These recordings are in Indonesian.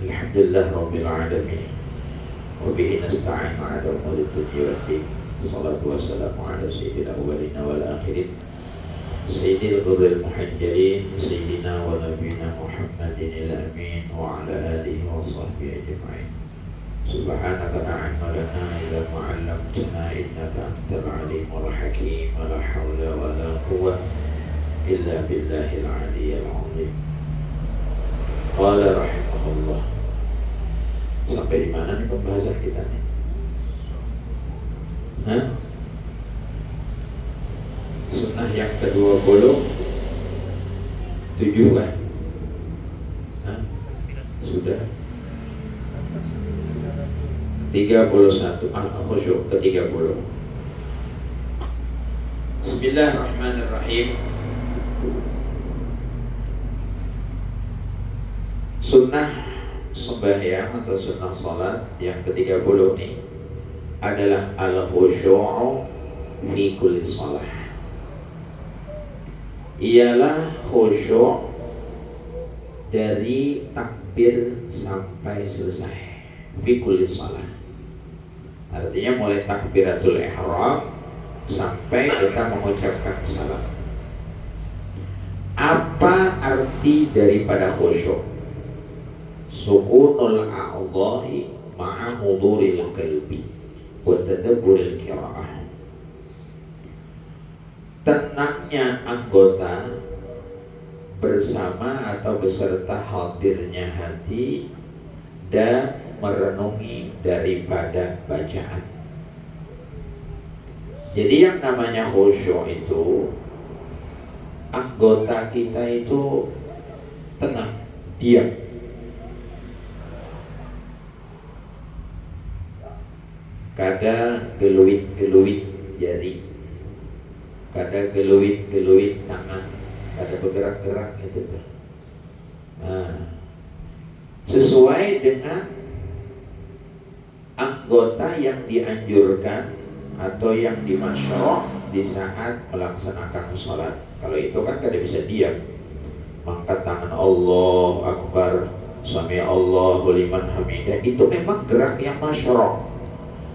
Alhamdulillah Rabbil Alamin. Wabihi nasta'in ala umuri dunya waddin. Salatu wassalamu ala sayyidil awwalin wal akhirin, sayyidil qurril muhajjalin, sayyidina wa nabiyina Muhammadin al-amin, wa ala alihi wa sahbihi ajma'in. Subhanaka la ilma lana illa ma 'allamtana innaka antal alimul hakim. La haula wa la quwwata illa billahil aliyyil azim. Qala rahimahullah. Sampai di mana nih pembahasan kita nih? Hah? Sunnah yang ke-27 kan? Hah? Sudah 31 khusyuk ke-30. Bismillahirrahmanirrahim. Sunnah sembahyang atau sunnah salat yang ke-30 nih adalah al-khusyu'u fi kulli shalah. Ialah khusyuk dari takbir sampai selesai fi kulli shalah. Artinya mulai takbiratul ihram sampai kita mengucapkan salam. Apa arti daripada khusyuk? Sukunul a'dha'i ma'a huduril qalbi wa tadabburil qira'ah. Tenangnya anggota bersama atau beserta hadirnya hati dan merenungi daripada bacaan. Jadi yang namanya khusyuk itu anggota kita itu tenang, diam. Kada geluit-geluit jari, kada geluit-geluit tangan, kada bergerak-gerak gitu tuh. Nah, sesuai dengan anggota yang dianjurkan atau yang dimasyru' di saat melaksanakan sholat. Kalau itu kan kada bisa diam, mengangkat tangan Allahu Akbar, sami Allahu liman hamidah, itu memang gerak yang masyru'.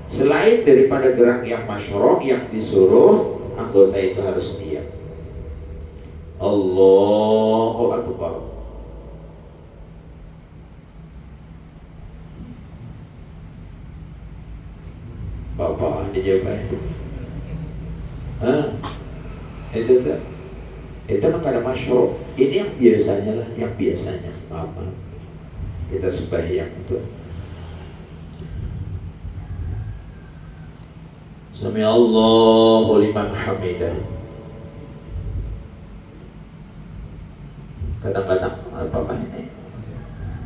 Selain daripada gerak yang masyru', yang disuruh anggota itu harus diam. Allahu Akbar. Bapak dijawab itu. Itu tuh. Itu kan kada masyru'. Ini yang biasanya lah, yang biasanya. Maaf. Kita sembahyang tuh. Sami Allahu liman hamidah. Kadang-kadang apakah ini?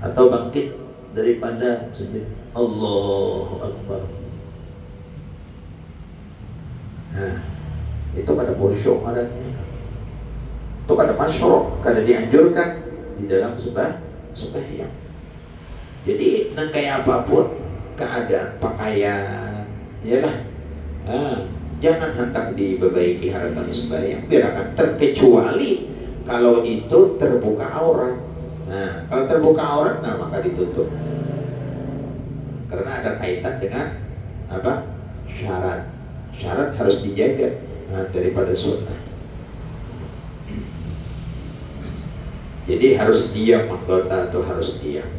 Atau bangkit daripada sujud Allahu Akbar. Nah, itu kada khusyuk adanya. Itu kada masyru', kada dianjurkan di dalam sembahyang. Jadi nang kayak apapun keadaan pakaian, yalah. Jangan hendak diperbaiki haratan sembahyang, biarkan terkecuali kalau itu terbuka aurat. Nah, kalau terbuka aurat, nah maka ditutup. Karena ada kaitan dengan apa? Syarat. Syarat harus dijaga daripada sunnah. Jadi harus diam anggota atau harus diam.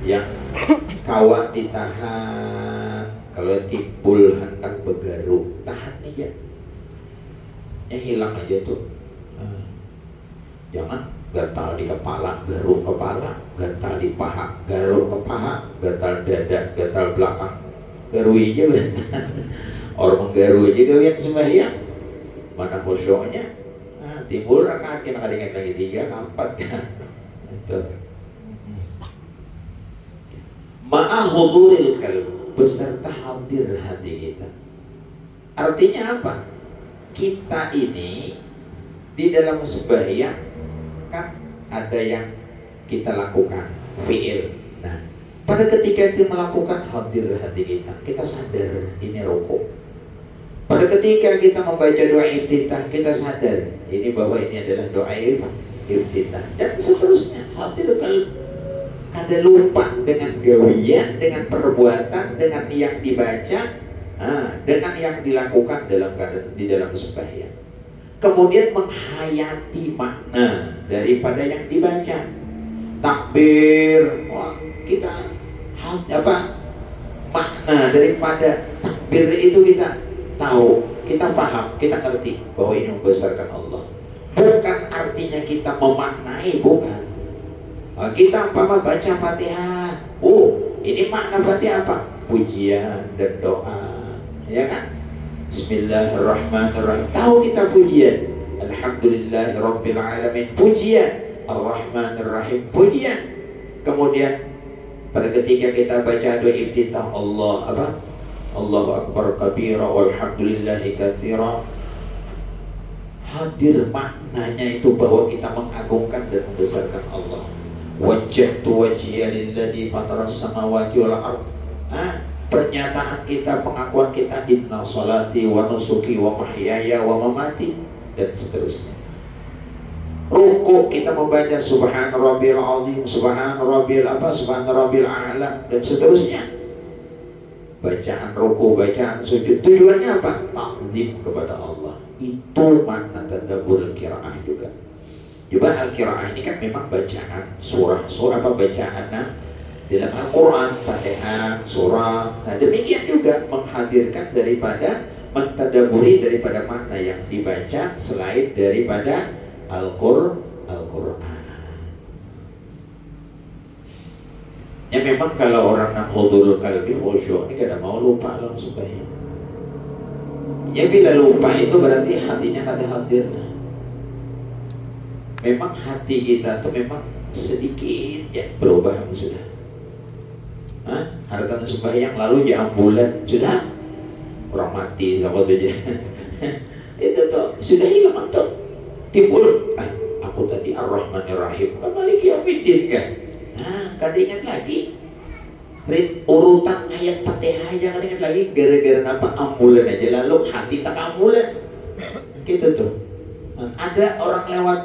Yang kawat ditahan, kalau timbul hendak bergaruk, tahan aja, hilang aja tuh. Jangan gatal di kepala, garuk kepala, gatal di paha, garuk ke paha, gatal dada, gatal belakang, garui aja. Orang menggarui aja kalian sembahyang, mana khusyuknya? Timbul rakaat kita kadang lagi 3, 4 kan, itu. Ma'a huduril qalb, beserta hadir hati kita. Artinya apa? Kita ini di dalam sembahyang kan ada yang kita lakukan, fi'il. Nah, pada ketika itu melakukan hadir hati kita, kita sadar ini rukuk. Pada ketika kita membaca doa iftitah, kita sadar ini bahwa ini adalah doa iftitah dan seterusnya. Hadir qalb, ada lupa dengan gawian, dengan perbuatan, dengan yang dibaca, dengan yang dilakukan dalam keadaan di dalam sembahyang. Kemudian menghayati makna daripada yang dibaca. Takbir, wah, kita makna daripada takbir itu kita tahu, kita paham, kita ngerti bahwa ini membesarkan Allah. Bukan artinya kita memaknai, bukan. Kita umpama baca Fatihah, ini makna Fatihah apa? Pujian dan doa, ya kan? Bismillahirrahmanirrahim. Tahu kita pujian, Alhamdulillahirabbil alamin, pujian, Ar-Rahmanir-Rahim, pujian. Kemudian pada ketika kita baca doa iftitah, Allahu Akbar kabira walhamdulillahi katsira, hadir maknanya itu bahwa kita mengagungkan dan membesarkan Allah. Wajjahtu wajhiya lilladzi fataras samawati wal ardh. Pernyataan kita, pengakuan kita, inna salati wa nusuki wa mahyaya wa mamati, dan seterusnya. Ruku kita membaca subhan rabbil azim, subhan rabbil a'la, dan seterusnya. Bacaan ruku, bacaan sujud, tujuannya apa? Ta'zim kepada Allah. Itu makna tadabbur al-qiraah juga. Coba al-qiraah ini kan memang bacaan surah bacaan dalam Al-Quran, Fatihah, surah. Nah demikian juga menghadirkan daripada, mentadaburi daripada makna yang dibaca selain daripada Al-Quran. Ya memang kalau orang nak hudurul qalbi khusyuk ini kadang mau lupa dalam sembahyang. Ya bila lupa itu berarti hatinya kada hadir. Memang hati kita tuh memang sedikit ya berubah sudah. Harta sembahyang lalu ya ambulan sudah orang mati sama tu je. Itu tuh sudah hilang tuh. Timbul, aku tadi Ar-Rahmanir-Rahim, Maliki Yaumiddin kan? Kada ingat lagi. Urutan ayat Fatihah aja kada ingat lagi, gara-gara apa? Ambulan aja lalu hati tak ambulan. Gitu tuh. Ada orang lewat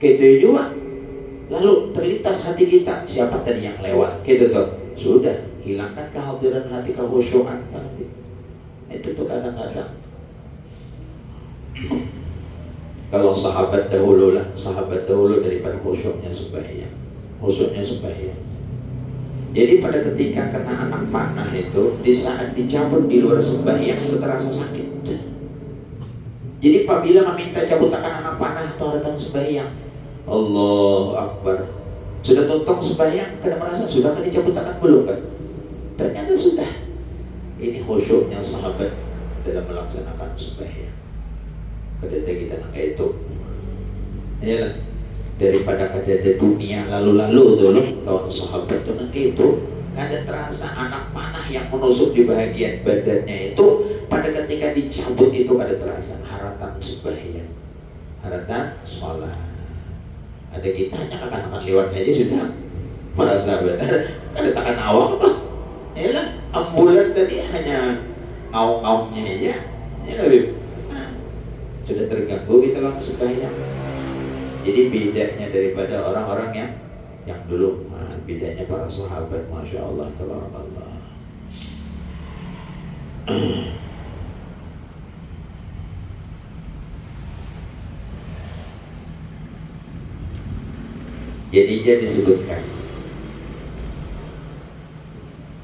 gitu juga, lalu terlintas hati kita, siapa tadi yang lewat? Gitu tuh. Sudah, hilangkan kehadiran hati, kekhusyuan hati. Itu tuh kadang-kadang. Kalau sahabat dahulu daripada khusyuknya sembahyang. Jadi pada ketika kena anak panah itu, di saat dicabut di luar sembahyang itu terasa sakit. Jadi apabila meminta cabutakan anak panah atau datang sembahyang, Allahu Akbar, sudah tuntung sembahyang, kada merasa sudah kali cabutakan belum kan? Ternyata sudah. Ini khusyuknya sahabat dalam melaksanakan sembahyang. Kadada kita nang itu, ya daripada kadada dunia lalu-lalu dulu lawan sahabat tu nang itu, kada terasa anak panah yang menusuk di bahagian badannya itu pada ketika dicabut itu kada terasa. Haratan sembahyang, haratan sholat. Ada kita hanya akan lewat aja sudah merasa benar, kada takkan awak tuh, ya lah ambulan tadi hanya ngaung-ngaungnya aja, ya lebih. Sudah terganggu kita langsung sembahyang. Jadi bedanya daripada orang-orang yang dulu, bedanya para sahabat, masya Allah, tabarakallah. Jadi disebutkan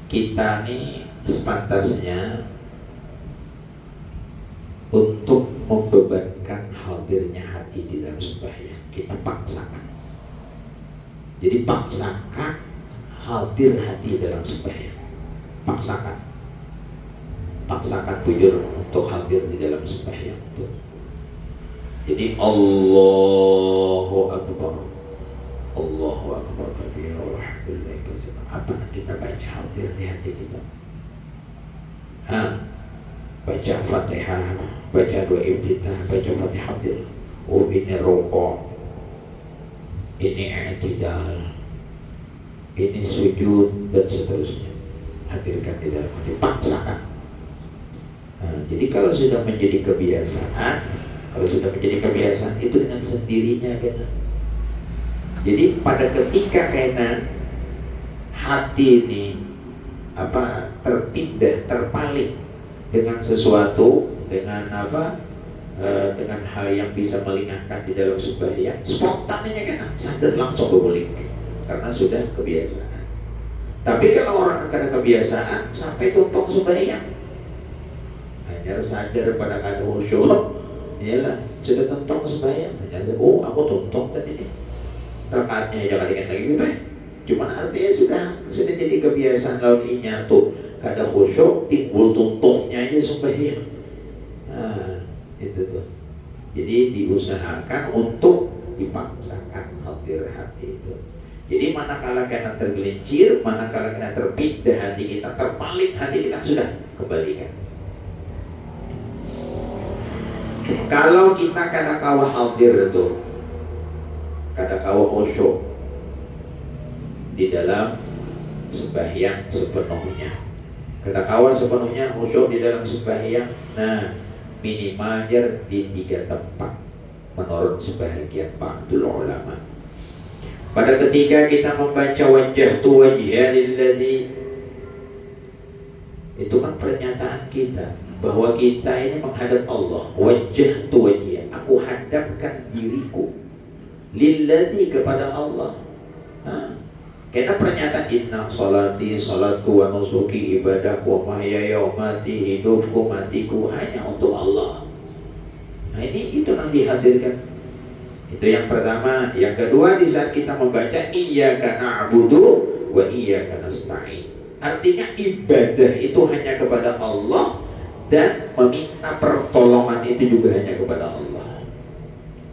kita nih sepantasnya untuk membebankan hadirnya hati di dalam sembahyang, kita paksakan. Jadi paksakan hadir hati dalam sembahyang. Paksakan bujur untuk hadir di dalam sembahyang itu. Jadi Allahu Akbar kabira walhamdulillahi katsira. Apa yang kita baca hadir di hati kita. Baca Fatihah, baca doa iftitah, baca Fatihah hadir. Ini rukuk, ini i'tidal, ini sujud, dan seterusnya. Hadirkan di dalam hati, paksakan. Jadi kalau sudah menjadi kebiasaan itu dengan sendirinya kan Jadi pada ketika kena hati ini terpindah, terpaling dengan sesuatu, dengan dengan hal yang bisa mengingatkan di dalam sembahyang, spontannya kena sadar langsung berbalik karena sudah kebiasaan. Tapi kalau orang yang ada kebiasaan sampai tuntung sembahyang, hanya sadar pada kada khusyuk, iyalah sudah tuntung sembahyang, hanya oh aku tuntung tadi nih, rakaatnya jangan ingat lagi baik. Cuman artinya sudah jadi kebiasaan lawan inya tuh kada khusyuk, timbul tuntungnya aja sembahyang. Nah, itu tuh. Jadi diusahakan untuk dipaksakan hadir hati itu. Jadi manakala kena tergelincir, manakala kena terpindah hati kita, terpaling hati kita, sudah kembalikan. Kalau kita kada kawa hadir itu, kada kawa khusyuk di dalam sembahyang sepenuhnya, kada kawa sepenuhnya khusyuk di dalam sembahyang, nah minimal di 3 tempat menurut sebahagian ba'dul ulama. Pada ketika kita membaca wajhtu wajhiya lilladzi, itu kan pernyataan kita bahwa kita ini menghadap Allah. Wajhtu wajhiya, aku hadapkan diriku, lilladzi, kepada Allah. Karena pernyataan inna salati, salatku, wa nusuki, ibadahku, wa mahyaya, wa mati, hidupku, matiku hanya untuk Allah. Nah ini itu yang dihadirkan. Itu yang pertama. Yang kedua, di saat kita membaca iyyaka na'budu wa iyyaka nasta'in, artinya ibadah itu hanya kepada Allah dan meminta pertolongan itu juga hanya kepada Allah.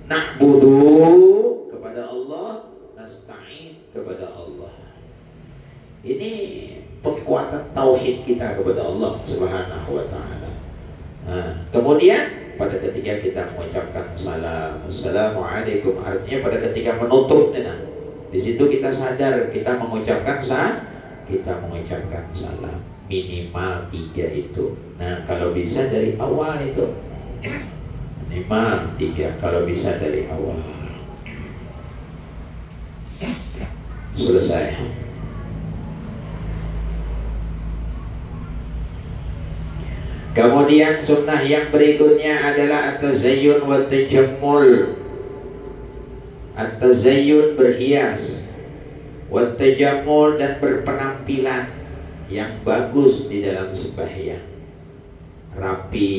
Na'budu kepada Allah, nasta'in kepada Allah. Ini penguatan tauhid kita kepada Allah Subhanahu wa taala. Nah, kemudian pada ketika kita mengucapkan salam, assalamualaikum, artinya pada ketika menutup, nah, di situ kita sadar kita mengucapkan salam. Minimal 3 itu. Nah, kalau bisa dari awal itu. Minimal 3 kalau bisa dari awal. Selesai. Kemudian sunnah yang berikutnya adalah at-tazayyun wa tajammul. At-tazayyun berhias, wa tajammul dan berpenampilan yang bagus di dalam sembahyang. Rapi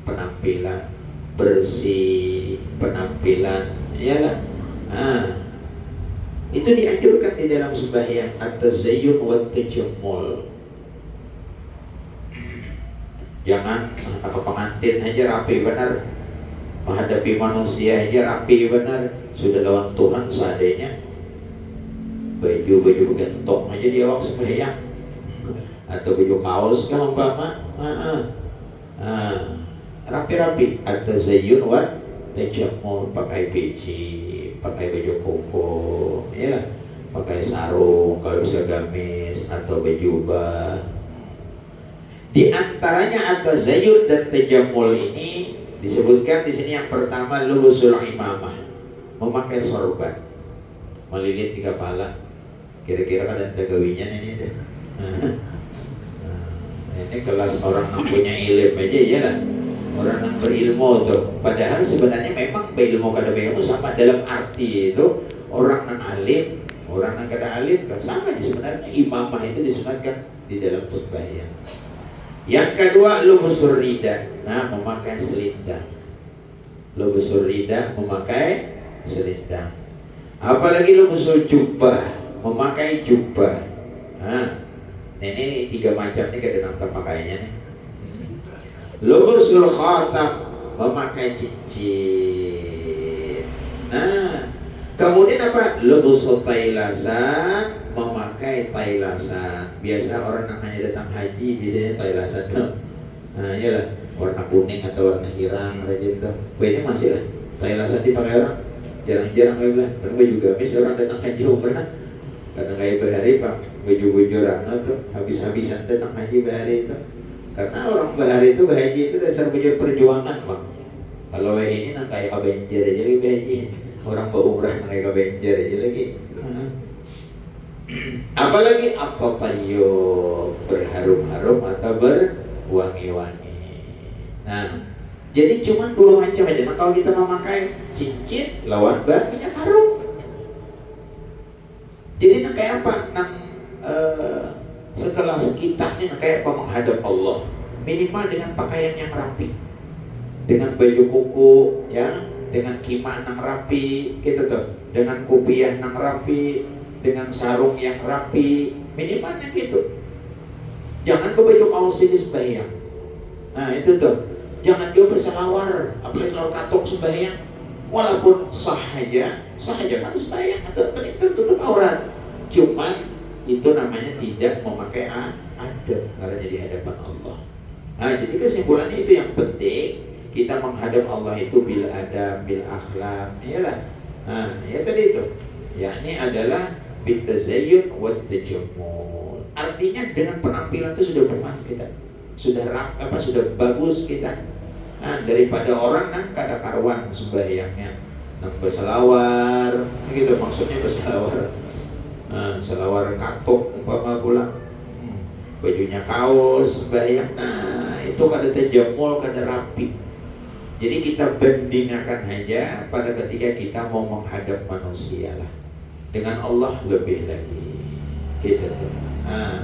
penampilan, bersih penampilan, iyalah. Itu dianjurkan di dalam sembahyang, at-tazayyun wa tajammul. Jangan pengantin aja rapi benar, menghadapi manusia aja rapi benar, sudah lawan Tuhan seadanya. Baju gentong aja dia awak sembahyang, atau baju kaos kah umpama, rapi-rapi. At-tazayyun wa tajammul, pakai peci, pakai baju koko, ya, pakai sarung kalau bisa gamis atau baju jubah. Di antaranya at-tazayyun dan tajammul ini disebutkan di sini. Yang pertama, lubusul imamah, memakai sorban, melilit di kepala. Kira-kira kan ada gawinya ini deh. Ini kelas orang yang punya ilmu aja ya lah, orang yang berilmu tuh. Padahal sebenarnya memang berilmu kada berilmu sama, dalam arti itu orang yang alim, orang yang kada alim kan sama. Sebenarnya imamah itu disunatkan di dalam sembahyang. Yang kedua, lubusur rida, nah memakai selendang. Lubusur rida, memakai selendang. Apalagi lubusur jubah, memakai jubah. Nah, ini 3 macam nih kadang pakainya nih. Lubusul khatam, memakai cincin. Nah, kemudian apa? Lubusul tailasan, memakai tailasan. Biasa orang yang hanya datang haji biasanya tailasan tuh. Nah, iyalah, warna kuning atau warna hirang ada gitu. Ini masih lah. Tailasan dipakai orang jarang-jarang lah. Karena baju gamis orang datang haji umrah. Kadang kayak bahari pak, baju-baju rano tuh habis-habisan datang haji bahari itu. Karena orang bahari itu berhaji itu dasar baju perjuangan bang. Kalau ini nang kayak kabenjer aja berhaji. Orang bawa umrah naik ke Benjer aja lagi. Apalagi at-tatayyub, berharum-harum atau berwangi-wangi. Nah, jadi cuma dua macam aja. Nah, kalau kita memakai cincin lawan minyak harum. Jadi nak kayak apa? Setelah kita ini kayak apa menghadap Allah? Minimal dengan pakaian yang rapi, dengan baju kuku, ya, dengan kimah yang rapi, gitu tuh, dengan kopiah yang rapi, dengan sarung yang rapi, minimalnya gitu. Jangan berbaju kaos ini sembahyang. Nah itu tuh, jangan juga berselawar, apalagi selawar katok sembahyang. Walaupun sah aja kan sembahyang atau penting tertutup aurat. Cuman itu namanya tidak memakai adab karena di hadapan Allah. Nah jadi kesimpulannya itu yang penting kita menghadap Allah itu bil adab, bil akhlak, iyalah. Nah ya tadi itu, yakni adalah bitazayyun wa tajammul. Artinya dengan penampilan itu sudah bermas kita, sudah sudah bagus kita. Nah, daripada orang nang kada karuan sembahyangnya, nang berselawar, gitu maksudnya berselawar. Nah, selawar katok umpama pulang, bajunya kaos sembahyang. Nah, itu kada tajammul, kada rapi. Jadi kita bandingkan aja pada ketika kita mau menghadap manusia lah. Dengan Allah lebih lagi, gitu tuh. Nah,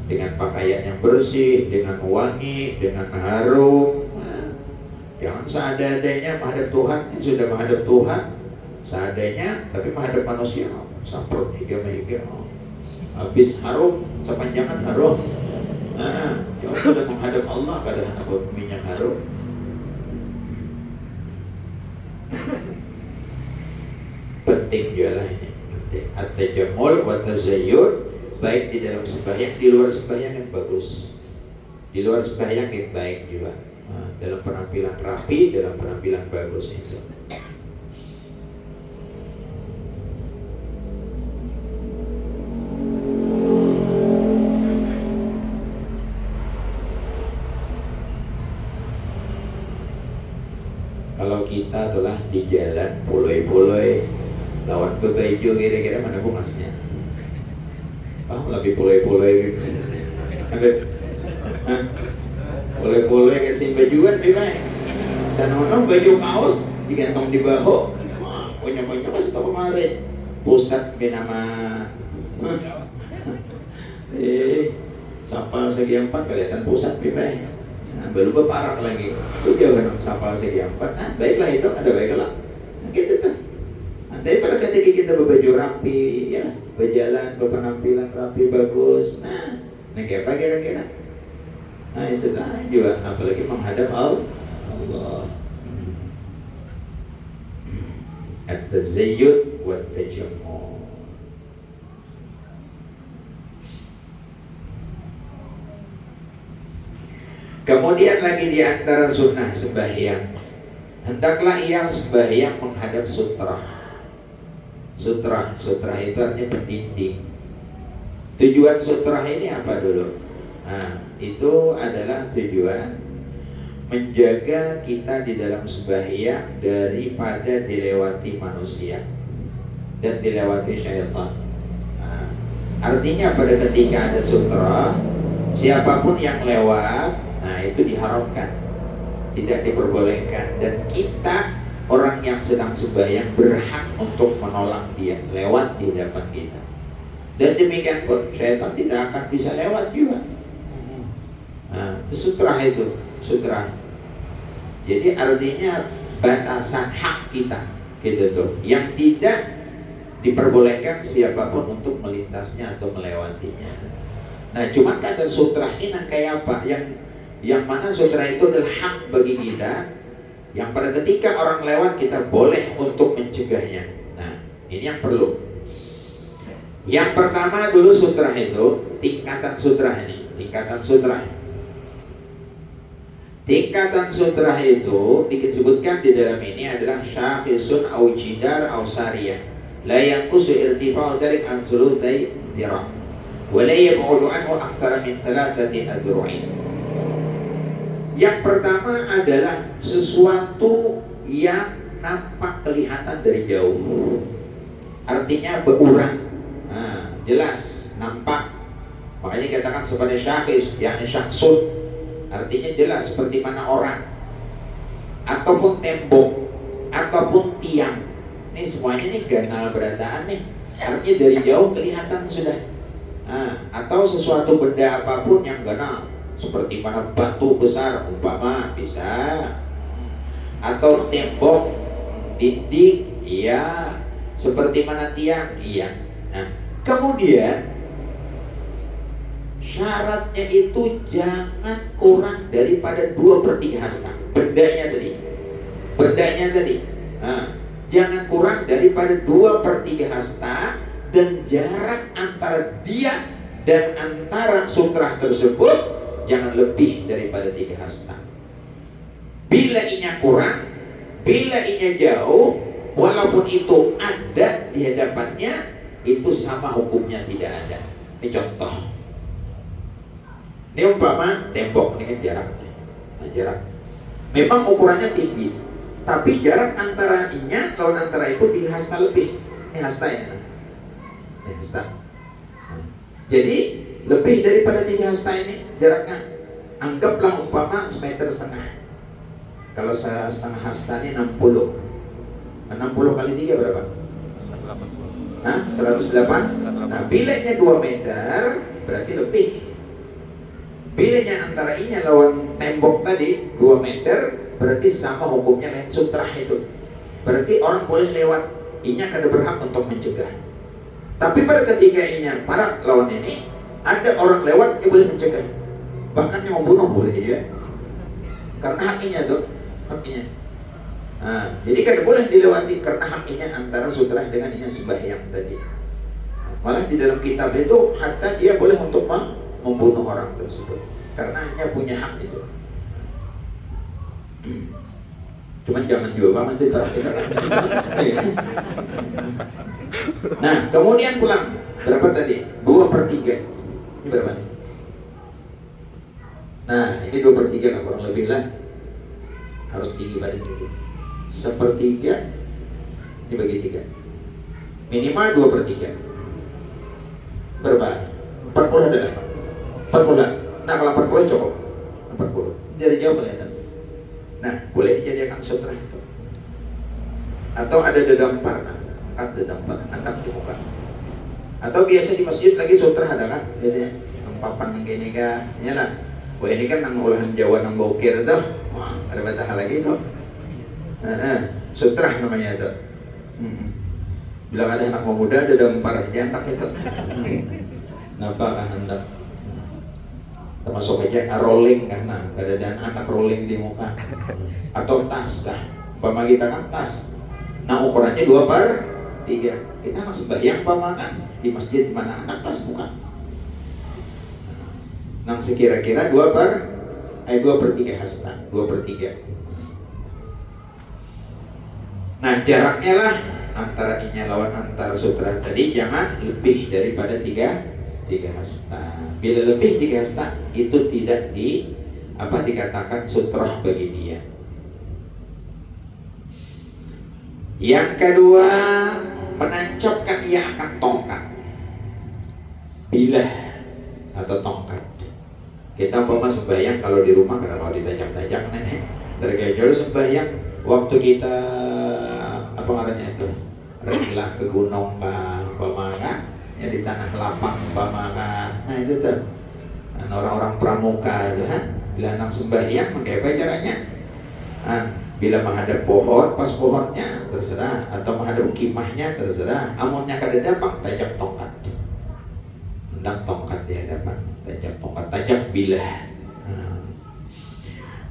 dengan pakaian yang bersih, dengan wangi, dengan harum. Jangan seadanya menghadap Tuhan. Ini sudah menghadap Tuhan seadanya, tapi menghadap manusia samprot higa habis harum, sepanjangan harum. Nah, jangan sudah menghadap Allah kada hendak minyak harum. Penting juga lah ini, penting. At-tajammul wa tazayyun, baik di dalam sembahyang, di luar sembahyang yang bagus, di luar sembahyang yang baik juga. Nah, dalam penampilan rapi, dalam penampilan bagus itu. Kalau kita telah di jalan puloi-puloi lawan bebejo kira-kira mana bungasnya? Paham lebih puloi-puloi gitu. Puloi-puloi kan sing bajuan memang. Sanono baju kaos digantong di bahu. Banyak-banyak kasih tau kemarin. Pusat benama sapal segi 4 kelihatan pusat memang. Nah, belum parah lagi. Itu jangan sapal segi 4. Nah, baiklah itu ada baiklah. Nah, gitu tuh. Nanti pada ketika kita berbaju rapi, ya, berjalan, berpenampilan rapi bagus. Nah, ini kayak apa kira-kira? Nah, itu kan juga apalagi menghadap Allah. At-tazayyun wa tajammul. Kemudian lagi di antara sunnah sembahyang, hendaklah ia sembahyang menghadap sutra. Sutra itu artinya pendinding. Tujuan sutra ini apa dulu? Nah, itu adalah tujuan menjaga kita di dalam sembahyang daripada dilewati manusia dan dilewati syaitan. Nah, artinya pada ketika ada sutra, siapapun yang lewat, nah itu diharamkan, tidak diperbolehkan, dan kita orang yang sedang sembahyang berhak untuk menolak dia lewat di depan kita. Dan demikian pun syaitan tidak akan bisa lewat juga. Nah, sutra itu, sutra. Jadi artinya batasan hak kita, gitu tuh, yang tidak diperbolehkan siapapun untuk melintasnya atau melewatinya. Nah, cuman kadar sutra ini kayak apa? Yang mana sutra itu adalah hak bagi kita, yang pada ketika orang lewat kita boleh untuk mencegahnya. Nah, ini yang perlu. Yang pertama dulu sutra itu, tingkatan sutra ini, tingkatan sutra. Tingkatan sutra itu disebutkan di dalam ini adalah syakhisun au jidar au sariyah la yanqusu irtifa'u dzalik an thulutsai dhira' wa la yab'udu anhu aktsara min thalathati adru'in. Yang pertama adalah sesuatu yang nampak kelihatan dari jauh. Artinya beurang, jelas, nampak. Makanya dikatakan sebagai syakhis, yakni syakhsun, artinya jelas seperti mana orang, ataupun tembok, ataupun tiang. Ini semuanya nih ganal berataan nih, artinya dari jauh kelihatan sudah. Atau sesuatu benda apapun yang ganal, seperti mana batu besar umpama bisa, atau tembok, dinding, iya, seperti mana tiang, iya. Nah, kemudian syaratnya itu jangan kurang daripada 2/3 hasta. Bendanya tadi, jangan kurang daripada 2/3 hasta, dan jarak antara dia dan antara sutra tersebut jangan lebih daripada 3 hasta. Bila inya kurang, bila inya jauh, walaupun itu ada di hadapannya, itu sama hukumnya tidak ada. Ini contoh. Ini umpama tembok, ini kan jarak. Nah, jarak. Memang ukurannya tinggi, tapi jarak antara inya lawan antara itu 3 hasta lebih. Ini hasta ini. Ini hasta. Jadi lebih daripada 3 hasta ini jaraknya. Anggaplah umpama 1,5 meter. Kalau setengah hasta ini 60. 60 kali 3 berapa? 108. Nah, bilanya 2 meter berarti lebih. Bilanya antara inya lawan tembok tadi 2 meter berarti sama hukumnya lain sutrah itu. Berarti orang boleh lewat, inya kada berhak untuk mencegah. Tapi pada ketika inya parak lawan ini, ada orang lewat, dia boleh mencegah. Bahkan yang membunuh boleh ya. Karena haknya tuh, haknya. Jadi kada boleh dilewati karena haknya antara sutrah dengan inya sembahyang tadi. Malah di dalam kitab itu hatta dia boleh untuk membunuh orang tersebut karena hanya punya hak itu. Cuman jangan juga nanti terang kita. Nah, kemudian pulang berapa tadi? 2/3. Ini berapa nih? Nah, ini 2/3 lah kurang lebih lah. Harus dibagi 1/3 dibagi 3. Minimal 2/3. Berapa? 40 adalah 40. Nah, kalau 40 cukup. 40. Dari jauh kelihatan. Nah, boleh dijadikan sutra itu. Atau ada dedampar, angkat dedampar, angkat di muka. Atau biasa di masjid lagi sutra ada kan? Biasanya papan yang gini kan, nyala. Wah, ini kan nang olahan Jawa nang baukir itu. Wah, ada batah lagi itu. Sutra namanya itu. Bilang ada anak pemuda dedampar anak itu. Kenapa kah hendak? Termasuk aja rolling karena keadaan anak rolling di muka. Atau tas kah? Pama kita kan tas. Nah, ukurannya 2/3. Kita anak sembahyang pama kan di masjid mana anak tas bukan? Nah, sekira-kira 2/3 hasta, 2/3. Nah, jaraknya lah antara inya lawan antara sutra tadi jangan lebih daripada 3 hasta. Bila lebih 3 hasta itu tidak dikatakan sutrah bagi dia. Yang kedua, menancapkan ia akan tongkat, bilah atau tongkat. Kita umpama sembahyang kalau di rumah karena mau ditajak-tajak nenek. Terkejut sembahyang waktu kita apa namanya itu? Rela ke gunung umpama kan? Ya di tanah lapang umpama kan. Nah itu tuh orang-orang pramuka itu kan. Bila anak sembahyang pakai apa caranya? Bila menghadap pohon, pas pohonnya terserah, atau menghadap kimahnya terserah. Amunnya kada dapat tajak tongkat. Hendak tongkat di hadapan, tajak tongkat, tajak bilah.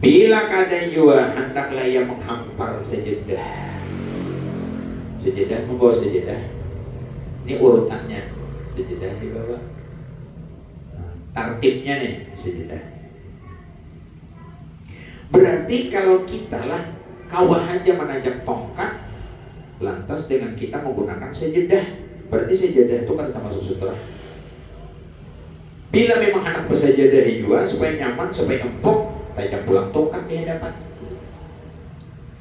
Bila kada jua hendaklah ia menghampar sejedah. Sejedah membawa sejedah. Ini urutannya. Sejedah di bawah. Tartibnya nih sejedah. Berarti kalau kita lah kawah aja menajak tongkat, lantas dengan kita menggunakan sejedah, berarti sejedah itu kan termasuk sutra. Bila memang anak bersejadah juga supaya nyaman, supaya empuk, tajak pulang tongkat di hadapan.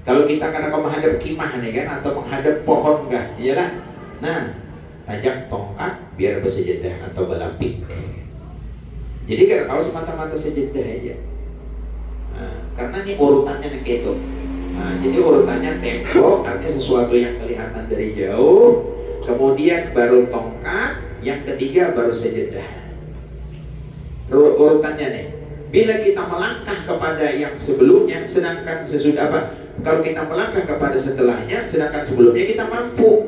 Kalau kita kadang menghadap kimah nih kan, atau menghadap pohon kah, iyalah. Nah, tajak tongkat biar bersejadah atau berlapik. Jadi kalau kau semata-mata sejadah aja. Nah, karena ini urutannya nih gitu. Nah, jadi urutannya tembok, artinya sesuatu yang kelihatan dari jauh. Kemudian baru tongkat, yang ketiga baru sejadah. Urutannya nih. Bila kita melangkah kepada yang sebelumnya, sedangkan sesudah apa? Kalau kita melangkah kepada setelahnya, sedangkan sebelumnya kita mampu.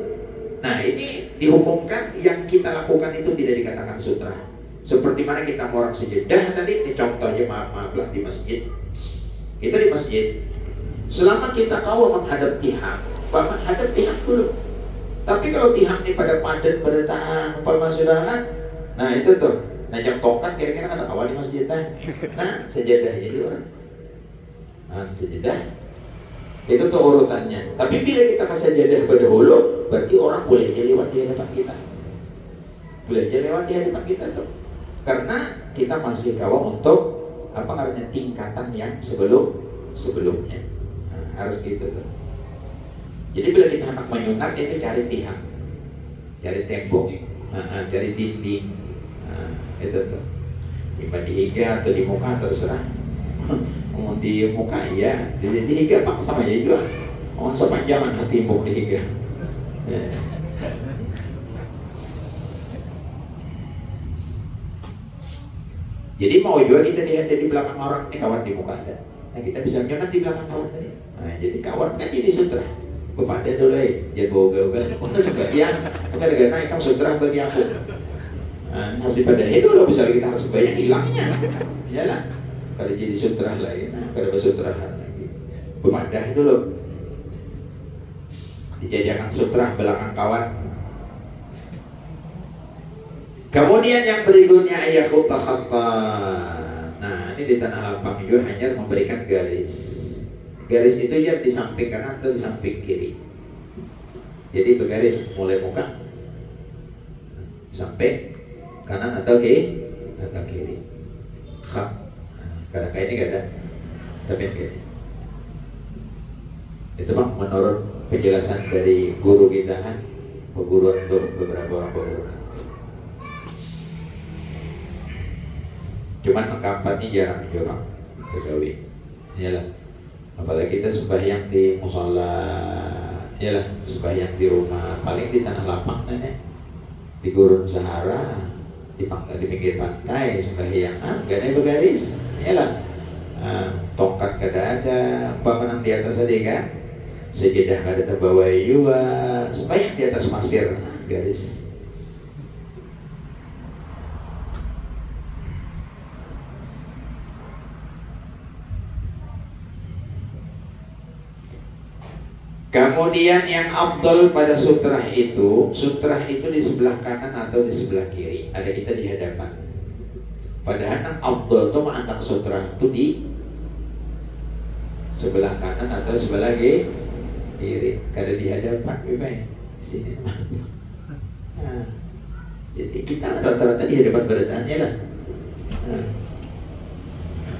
Nah, ini dihukumkan yang kita lakukan itu tidak dikatakan sutra. Seperti mana kita orang sejadah tadi, ini contohnya maaf-maaflah di masjid. Kita di masjid, selama kita tahu menghadap tihang, menghadap tihang dulu. Tapi kalau tihang ini pada padat, pada tahan, pemasudahan, nah itu tuh. Najak tongkat kira-kira ada kawan di masjid nah sejadah jadi orang. Nah sejadah itu tuh urutannya. Tapi bila kita kasih sejadah berdahulu, berarti orang boleh aja lewat di hadapan kita. Boleh aja lewat di hadapan kita tuh. Karena kita masih kawal untuk apa artinya tingkatan yang sebelumnya. Nah, harus gitu tuh. Jadi bila kita hendak menyunat itu cari tihang, cari tembok, cari dinding. Itu tuh ima di higa atau di muka terserah. Mau di muka iya, di higa pak sama aja juga. Mohon sepanjangan hati ibu di higa. Jadi mau juga kita di belakang orang ini kawan di muka ada. Nah kita bisa menyunat di belakang kawan tadi. Nah jadi kawan kan jadi sutra. Kepada dulu jangan boga-boga. Untuk sebagian bukan ada naik kamu sutra bagi aku. Harus dipadahi dulu, misalnya kita harus bayar hilangnya. Iyalah, kalau jadi sutrah lagi, nah kalau bersutrahan lagi, berpadah dulu. Dijadikan sutrah belakang kawan. Kemudian yang berikutnya ayat khatta. Nah ini di tanah lapang juga hanya memberikan garis. Garis itu ya di samping kanan atau di samping kiri. Jadi bergaris mulai muka sampai kanan atau kiri. Khat. Kadang kayak ini gak ada, tapi kayak ini. Itu bang menurut penjelasan dari guru kita kan, perguruan untuk beberapa orang perguruan. Cuman angka 4 ini jarang juga bang, tergawi. Iyalah. Apalagi kita sembahyang di musola, iyalah sembahyang di rumah, paling di tanah lapang nenek, di gurun Sahara. Di pinggir pantai sembahyang gak ada bergaris, iyalah tongkat kada ada, menang di atas tadi kan, sejadah kada terbawa juga, sembahyang di atas pasir garis. Kemudian yang afdal pada sutrah itu di sebelah kanan atau di sebelah kiri. Ada kita di hadapan. Padahal yang afdal itu anak sutrah itu di sebelah kanan atau sebelah kiri. Kada di hadapan, gimana? Sini. Nah, jadi kita rata-rata di hadapan beratnya lah.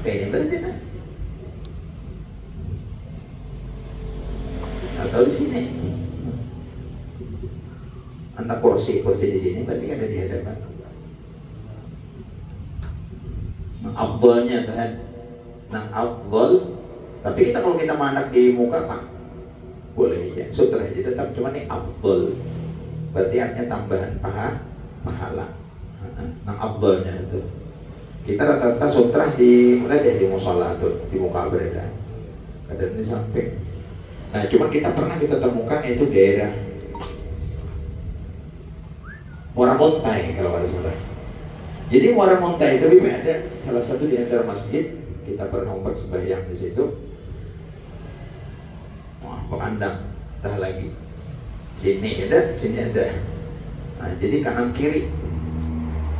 Pengen beratnya. Atau di sini, anak kursi di sini berarti ada di hadapan. Afdalnya kan, afdal. Tapi kita kalau kita mandek di muka pak, boleh aja, sutra aja tetap cuma nih afdal. Berarti artinya tambahan pahala. Afdalnya itu. Kita rata-rata sutra di mana deh di musola tuh, di muka berada. Kadang di samping. Nah, cuma kita temukan yaitu daerah Muara Montai kalau ada salah. Jadi Muara Montai itu ada salah satu di antara masjid, kita pernah sembahyang di situ. Wah, pemandang, entah lagi. Sini ada. Nah, jadi kanan kiri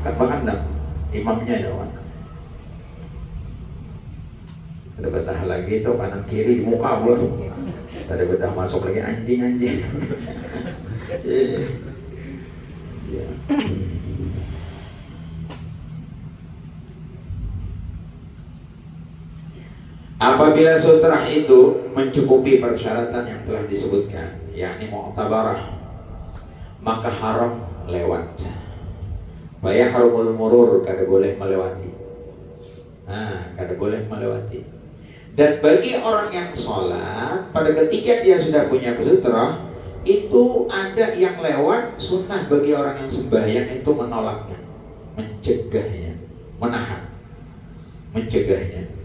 kan pemandang, imamnya ada mana? Ada betah lagi itu kanan kiri di muka pula. Ada betah masuk lagi anjing. Ya. Apa Apabila sutrah itu mencukupi persyaratan yang telah disebutkan, yakni mu'tabarah, maka haram lewat. Harumul murur, kada boleh melewati. Kada boleh melewati. Dan bagi orang yang sholat, pada ketika dia sudah punya sutrah, itu ada yang lewat, sunnah bagi orang yang sembahyang itu menolaknya, mencegahnya, menahan, mencegahnya.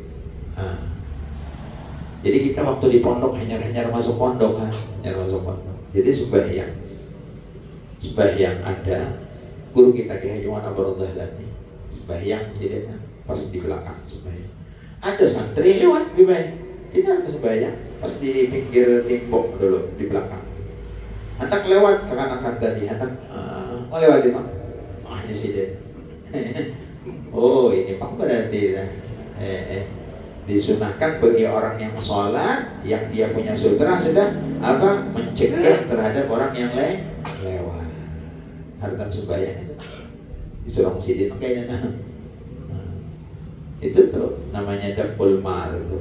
Jadi kita waktu di pondok hanya masuk pondok kan, masuk pondok. Jadi sembahyang ada guru kita Ki Haji Wana Barodahlan nih, sembahyang sidenya pas di belakang sembahyang. Ada santri lewat lebih baik, tidak ada sembahyang pas di pinggir tembok dulu di belakang. Hendak lewat ke kanan tadi, hendak mau lewat Bang. Hanya sidenya. Oh ini Bang berarti disunahkan bagi orang yang sholat yang dia punya sutrah sudah mencegah terhadap orang yang lewat. Harta sembahyang itu disuruh musidin kayaknya. Itu tuh namanya dabul mar itu.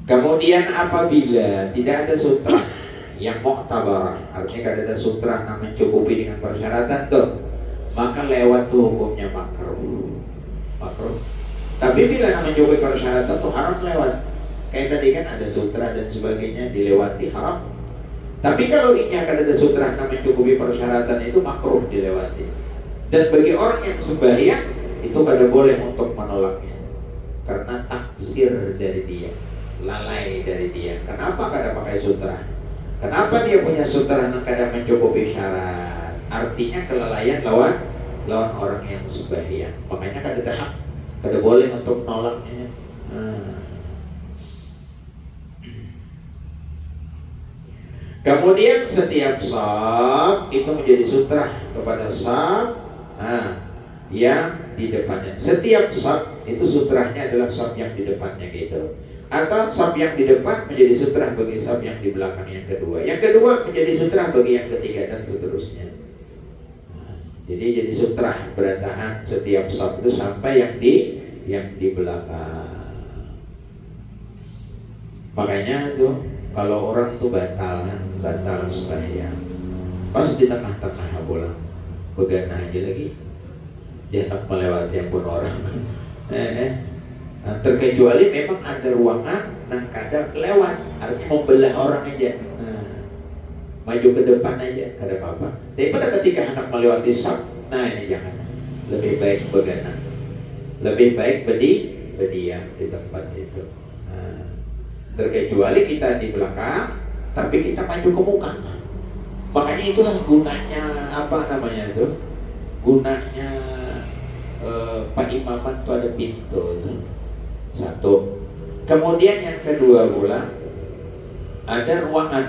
Kemudian apabila tidak ada sutrah yang mu'tabarah, artinya kada ada sutrah yang mencukupi dengan persyaratan tuh, maka lewat tuh hukumnya makruh. Tapi bila namanya mencukupi persyaratan tuh haram lewat. Kayak tadi kan ada sutrah dan sebagainya, dilewati haram. Tapi kalau ini akan ada sutrah yang mencukupi persyaratan itu makruh dilewati. Dan bagi orang yang sembahyang itu kada boleh untuk menolaknya, karena taksir dari dia, lalai dari dia. Kenapa kada pakai sutrah? Kenapa dia punya sutrah yang kada mencukupi syarat? Artinya kelalaian lawan orang yang sembahyang. Makanya kada boleh untuk nolaknya. Kemudian setiap shaf itu menjadi sutrah kepada shaf yang di depannya. Setiap shaf itu sutrahnya adalah shaf yang di depannya gitu. Atau shaf yang di depan menjadi sutrah bagi shaf yang di belakang yang kedua. Yang kedua menjadi sutrah bagi yang ketiga dan seterusnya. Jadi sutrah berantakan setiap shaf itu sampai yang di belakang. Makanya tuh kalau orang tuh batal sembahyang, pas di tengah-tengah bola begana aja lagi, dia tak melewati ampun orang. Terkecuali memang ada ruangan yang kadang lewat, artinya membelah orang aja. Maju ke depan aja, kada apa-apa. Tapi pada ketika hendak melewati saf, ini jangan. Lebih baik begana, lebih baik berdiam di tempat itu. Terkecuali kita di belakang, tapi kita maju ke muka. Makanya itulah gunanya gunanya Pak Imaman itu ada pintu itu. Satu. Kemudian yang kedua pula ada ruangan.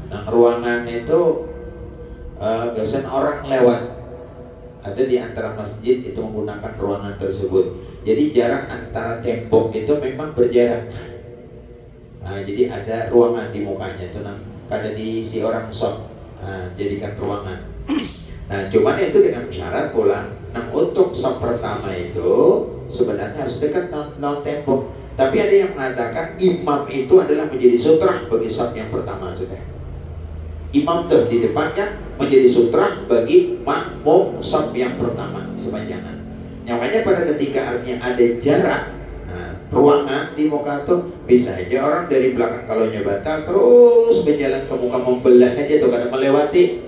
Nah, ruangan itu biasanya orang lewat. Ada di antara masjid itu menggunakan ruangan tersebut. Jadi jarak antara tembok itu memang berjarak. Jadi ada ruangan di mukanya itu kada diisi orang shop, jadikan ruangan. Cuman itu dengan syarat pula. Untuk shop pertama itu sebenarnya harus dekat non tembok. Tapi ada yang mengatakan imam itu adalah menjadi sutrah bagi shop yang pertama sudah. Imam tuh di depannya menjadi sutrah bagi makmum shop yang pertama sepanjangan. Makanya pada ketika artinya ada jarak ruangan di muka tuh bisa aja orang dari belakang kalau batal terus berjalan ke muka membelah aja tuh kada melewati.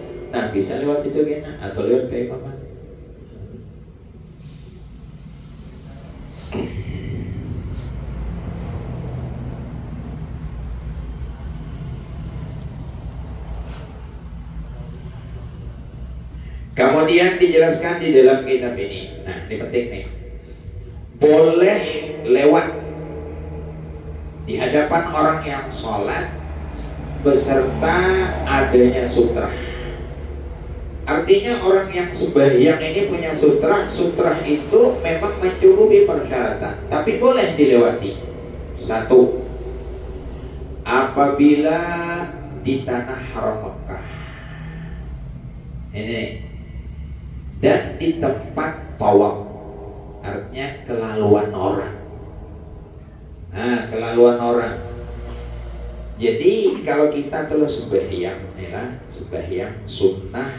Bisa lewat situ kayaknya atau lewat kayak apa. Kemudian dijelaskan di dalam kitab ini. Ini penting nih. Boleh lewat di hadapan orang yang sholat beserta adanya sutrah. Artinya orang yang sembahyang ini punya sutrah itu memang mencukupi persyaratan, tapi boleh dilewati. Satu, apabila di tanah haram Mekah ini dan di tempat tawab, artinya kelaluan orang. Nah, kelaluan orang. Jadi kalau kita telah sembahyang, sembahyang sunnah,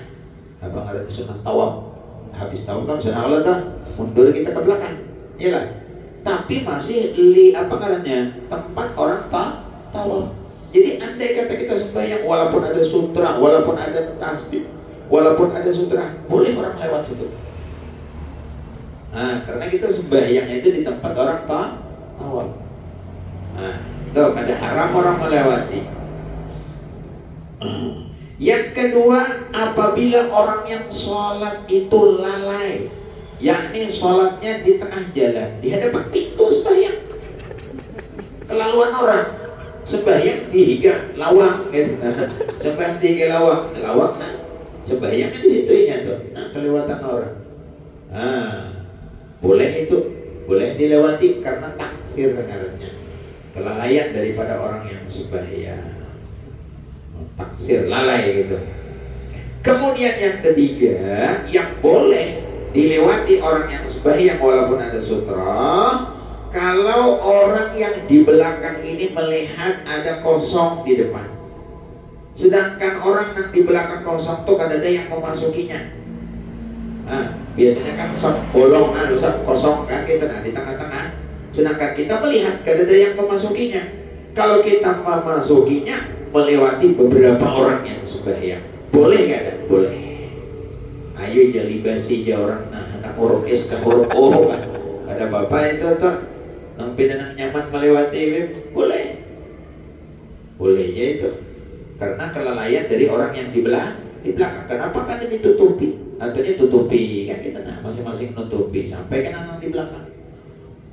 apa ngarep sunnah tawab. Habis tawab kan sunnah Allah tuh, mundur kita ke belakang, iyalah. Tapi masih apa ngarannya tempat orang tawab. Jadi andai kata kita sembahyang, walaupun ada sutra, walaupun ada tasbih, walaupun ada sutra, boleh orang lewat situ. Nah, karena kita sembahyang itu di tempat orang tawaf. Nah, itu ada haram orang melewati. Yang kedua, apabila orang yang sholat itu lalai, yakni sholatnya di tengah jalan, di hadapan pintu sembahyang. Kelaluan orang sembahyang di higa lawang, gitu. Sembahyang di higa lawang, nah, sembahyangnya di situ tuh. Nah, kelewatan orang. Nah, boleh itu, boleh dilewati karena taksir dengarannya, kelalaian daripada orang yang sembahyang, taksir, lalai gitu. Kemudian yang ketiga, yang boleh dilewati orang yang sembahyang walaupun ada sutra, kalau orang yang di belakang ini melihat ada kosong di depan, sedangkan orang yang di belakang kosong tuh kadang ada yang memasukinya. Nah, biasanya kan bolong, kosong kan kita, nah di tengah-tengah. Sedangkan kita melihat kadang ada yang memasukinya. Kalau kita memasukinya melewati beberapa orang yang sembahyang, boleh nggak ada? Boleh. Ayo jalibasi ja orang nah anak huruf S ke huruf O kan. Ada bapak itu tuh nampi dan nyaman melewati, boleh. Bolehnya itu karena kelalaian dari orang yang di belakang. Kenapa kan ini ditutupi? Artinya tutupi kan kita, nah masing-masing nutupi sampai kan anak di belakang.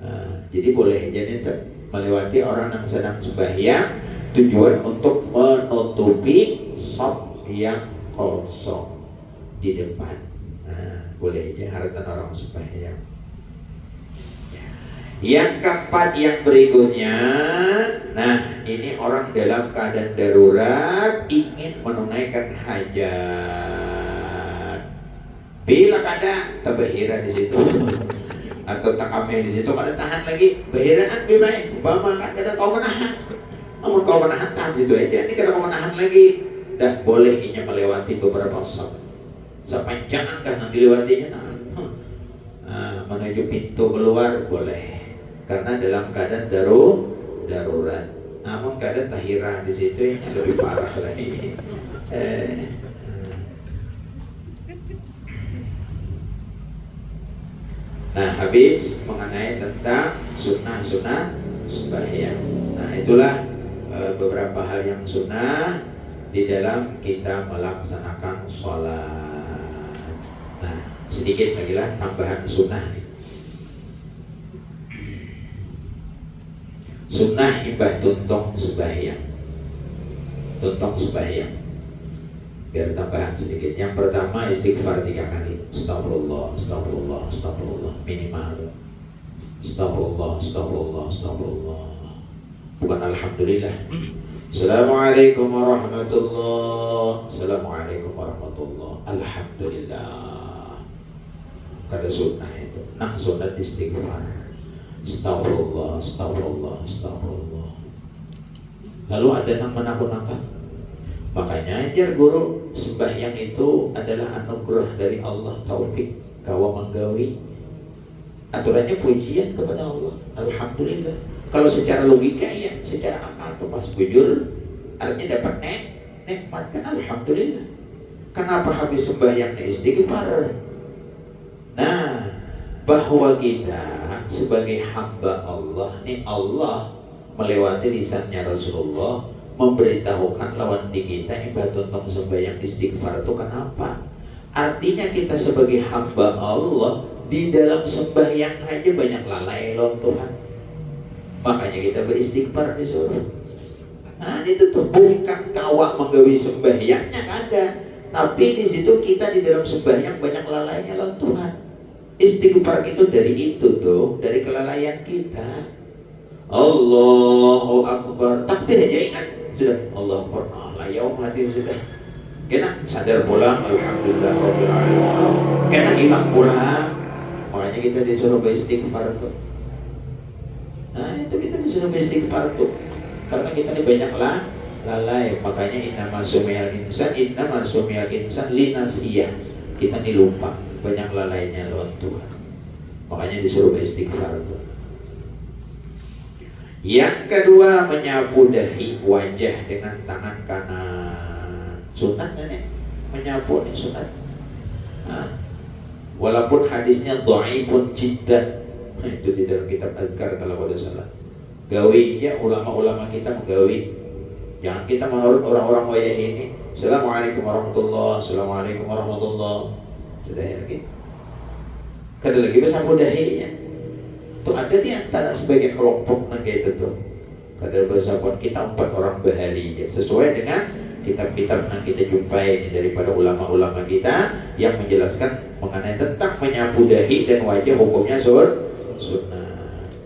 Nah, jadi boleh jadi itu melewati orang yang sedang sembahyang, tujuan untuk menutupi shop yang kosong di depan. Nah, bolehnya haratan orang sembahyang. Yang keempat, yang berikutnya, nah ini orang dalam keadaan darurat ingin menunaikan hajat. Bila kada tabahira di situ atau takame di situ kada tahan lagi, bahiraan bimai, umpama kan kada kau menahan. Namun kau menahan tahan situ aja, ini kada kau menahan lagi. Dah boleh inya melewati beberapa shop. Sepanjangan kan dilewatinya, nah, menuju pintu keluar boleh. Karena dalam keadaan darurat. Namun keadaan tahira di situ yang lebih parah lagi. Nah, habis mengenai tentang sunnah-sunnah sembahyang. Nah, itulah beberapa hal yang sunnah di dalam kita melaksanakan sholat. Nah, sedikit lagi lah tambahan sunnah nih. Sunnah imbah tuntong sembahyang. Tuntong sembahyang. Biar tambahan sedikit. Yang pertama istighfar 3 kali. Astagfirullah, astagfirullah, astagfirullah, minimal. Astagfirullah, astagfirullah, astagfirullah. Bukan alhamdulillah. Assalamualaikum warahmatullah. Assalamualaikum warahmatullah. Alhamdulillah. Kada sunnah itu. Nah, sunnah istighfar. Astagfirullah, astagfirullah, astagfirullah. Lalu ada yang menakut-nakut. Makanya ajar guru, sembahyang itu adalah anugerah dari Allah, taufik kawa menggawi. Aturannya pujian kepada Allah. Alhamdulillah. Kalau secara logika ya, secara akal tuh pas bujur artinya dapat nikmat kan, alhamdulillah. Kenapa habis sembahyang istighfar? Nah, bahwa kita sebagai hamba Allah nih, Allah melewati lisannya Rasulullah memberitahukan lawan di kita ibadah tentang sembahyang istighfar itu kenapa? Artinya kita sebagai hamba Allah di dalam sembahyang aja banyak lalai lawan Tuhan. Makanya kita beristighfar disuruh. Nah, itu tuh bukan kawak menggawi sembahyangnya ada, tapi di situ kita di dalam sembahyang banyak lalainya lawan Tuhan. Istighfar itu dari itu tuh, dari kelalaian kita. Allahu Akbar, takbir aja ingat sudah. Allah pernah layau hati sudah. Kena sadar pulang, alhamdulillah rabbil alamin. Kena hilang pulang. Makanya kita disuruh beristighfar tuh. Nah itu kita disuruh beristighfar tuh. Karena kita ini banyak lalai. Makanya innama sumiyal insan linasiyah. Kita ini lupa, banyak lalainya lawan Tuhan. Makanya disuruh beristighfar tuh. Yang kedua, menyapu dahi wajah dengan tangan kanan. Sunat nenek, menyapu nih sunat. Walaupun hadisnya dhaifun jiddan. Itu di dalam kitab azkar kalau ada salah. Gawinya ulama-ulama kita menggawi. Jangan kita menurut orang-orang wayah ini. Assalamualaikum warahmatullahi, assalamualaikum warahmatullahi. Sudah ya lagi. Kada lagi bersapu dahinya. Tuh ada di antara sebagian kelompok kayak itu tuh. Kada bersapu kita 4 orang bahari sesuai dengan kitab-kitab yang kita jumpai ini daripada ulama-ulama kita yang menjelaskan mengenai tentang menyapu dahi dan wajah hukumnya sunnah.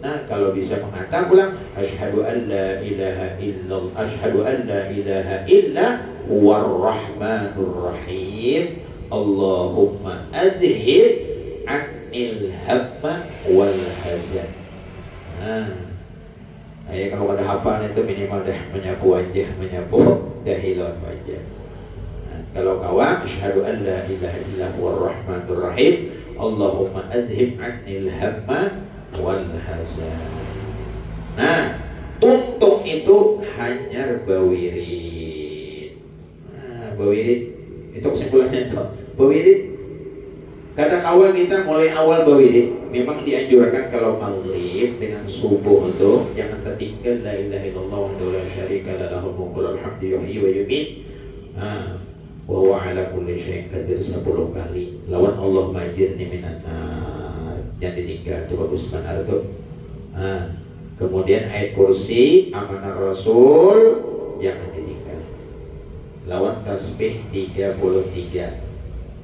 Nah kalau bisa mengatakan pulang asyhadu an la ilaha illallah asyhadu an la ilaha illa huwar rahmanur rahim Allahumma adhib anil hamma wal hazan. Ya kalau ada hafal itu minimal dah menyapu wajah, menyapu dahi lawan wajah. Kalau kawan asyhadu an la ilaha illa huwar rahmanur rahim Allahumma adhib anil hamma wal hazan. Nah, tuntung itu hanyar bawirid. Bawirid itu kesimpulannya itu. Bawirid kadang awal kita mulai awal bawirid memang dianjurkan kalau maghrib dengan subuh itu jangan tertinggal la ilaha illallah wa la syarika lahul mulku wal hamdu yuhyi wa yumiit. Wa huwa ala kulli syai'in qadir 10 kali. Lawan Allah majirni minan nar. Jangan ditinggal, itu bagus benar tuh. Kemudian ayat kursi amanah rasul jangan ditinggal. Lawan tasbih 33,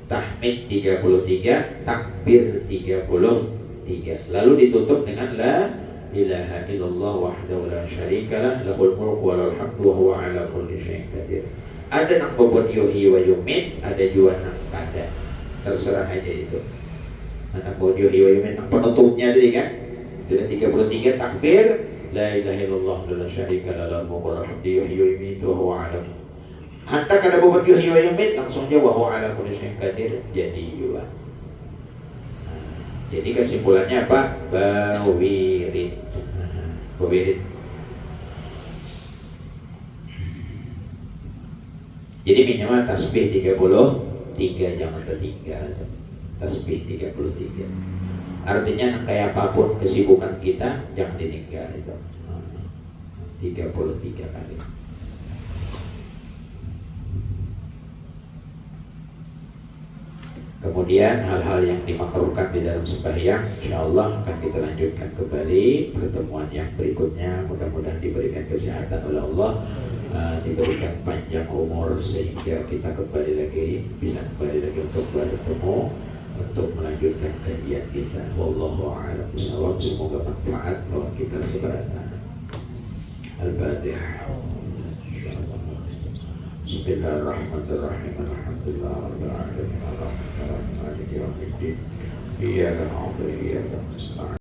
tahmid 33, takbir 33. Lalu ditutup dengan la ilaha illallah wahdahu la syarikalah lahul mulku wa lahul hamdu wa huwa ala kulli syai'in qadir. Ada nang bobot yuhyi wa yumiit, ada juga nang kada. Terserah aja itu. Anak bobot yuhyi wa yumiit nang penutupnya tadi kan. Sudah 33 takbir la ilaha illallah la syarikalah lahul mulku wa lahul hamdu yuhyi wa yumiit wa huwa ala. Anda kada bobot yuhyi wa yumiit langsung aja wa huwa ala kulli syai'in qadir jadi juga. Jadi kesimpulannya apa? Bawirid. Bawirid. Jadi minimal tasbih 33 jangan tertinggal. Tasbih 33. Artinya kayak apapun kesibukan kita jangan ditinggal itu. 33 kali. Kemudian hal-hal yang dimakruhkan di dalam sembahyang insyaallah akan kita lanjutkan kembali pertemuan yang berikutnya. Mudah-mudahan diberikan kesehatan oleh Allah, diberikan panjang umur sehingga kita kembali lagi bisa kembali lagi untuk bertemu untuk melanjutkan kajian kita. Wallahu a'lam bishawab. Semoga manfaat bahwa kita seberata. Al-Fatihah. Bismillahirrahmanirrahim. Alhamdulillahirabbil alamin. Arrahmanirrahim. Maliki yaumiddin. Iyyaka na'budu wa iyyaka nasta'in.